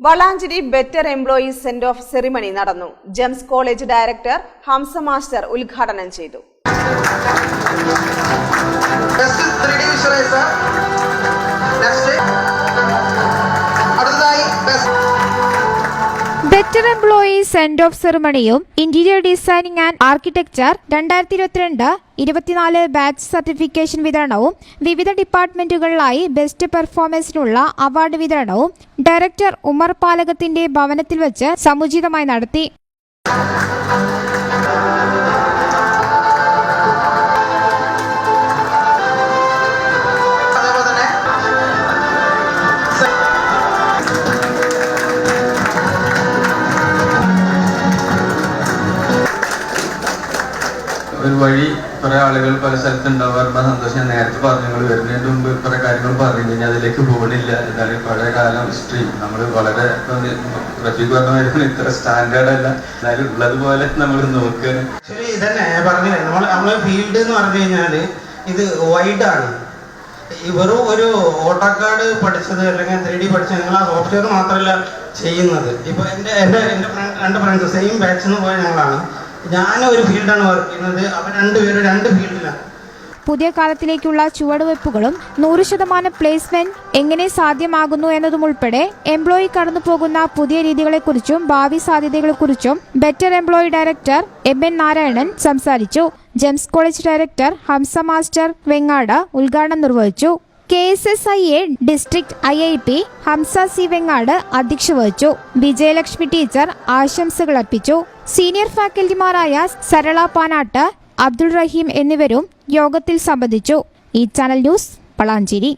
Valanchery better employees send off ceremony നടന്നു. Gems college director Hamsa master ഉദ്ഘാടനം ചെയ്തു. ബെറ്റർ എംപ്ലോയീസ് സെന്റ് ഓഫ് സെറിമണിയും interior designing and architecture 2022-24 batch certification വിതരണവും വിവിധ ഡിപ്പാർട്ട്മെന്റുകളിലായി ബെസ്റ്റ് പെർഫോമൻസിനുള്ള അവാർഡ് വിതരണവും ഡയറക്ടർ ഉമർ പാലകത്തിന്റെ ഭവനത്തിൽ വെച്ച് സമുചിതമായി നടത്തി. ഒരു വഴി കുറെ ആളുകൾ പല സ്ഥലത്തുണ്ടാവാറുള്ള സന്തോഷം നേരത്തെ പറഞ്ഞു. വരുന്നതിന് മുമ്പ് കുറെ കാര്യങ്ങൾ പറഞ്ഞു കഴിഞ്ഞാൽ അതിലേക്ക് പോകണില്ല. എന്താണ് പഴയ കാലം ഹിസ്റ്ററി നമ്മൾ വളരെ റഫീഖ് പറഞ്ഞ മാതിരി ഇത്ര സ്റ്റാൻഡേർഡ് അല്ല, എന്നാലും ഉള്ളതുപോലെ നമ്മൾ നോക്കുകയാണ്. ആക്ച്വലി ഇതന്നെ പറഞ്ഞില്ലേ, നമ്മളെ ഫീൽഡ് എന്ന് പറഞ്ഞു കഴിഞ്ഞാല് ഇത് വൈഡാണ്. വെറും ഒരു ഓട്ടോക്കാട് പഠിച്ചത് അല്ലെങ്കിൽ 3D പഠിച്ചത് നിങ്ങൾ ആ സോഫ്റ്റ്വെയർ മാത്രമല്ല ചെയ്യുന്നത്. ഇപ്പൊ എൻ്റെ രണ്ട് ഫ്രണ്ട്സ് സെയിം ബാച്ചിൽ നിന്ന് പോയ ഞങ്ങളാണ്. ഞാനൊരു ഫീൽഡാണ് വർക്ക് ചെയ്യുന്നത്, അവർ രണ്ടുപേരും രണ്ട് ഫീൽഡിലാണ്. പുതിയ കാലത്തിലേക്കുള്ള ചുവടുവയ്പ്പുകളും 100% പ്ലേസ്മെന്റ് എങ്ങനെ സാധ്യമാകുന്നു എന്നതുമുൾപ്പെടെ എംപ്ലോയി കടന്നുപോകുന്ന പുതിയ രീതികളെക്കുറിച്ചും ഭാവി സാധ്യതകളെക്കുറിച്ചും better employee director M N. Narayanan സംസാരിച്ചു. Gems college director Hamsa master Vengad ഉദ്ഘാടനം നിർവഹിച്ചു. KSSIA district IIP Hamsa C Vengad അധ്യക്ഷത വഹിച്ചു. വിജയലക്ഷ്മി ടീച്ചർ ആശംസകൾ അർപ്പിച്ചു. സീനിയർ ഫാക്കൽറ്റിമാരായ സരള പാനാട്ട്, അബ്ദുൾ റഹീം എന്നിവരും യോഗത്തിൽ സംബന്ധിച്ചു. ഈ ചാനൽ ന്യൂസ് വളാഞ്ചേരി.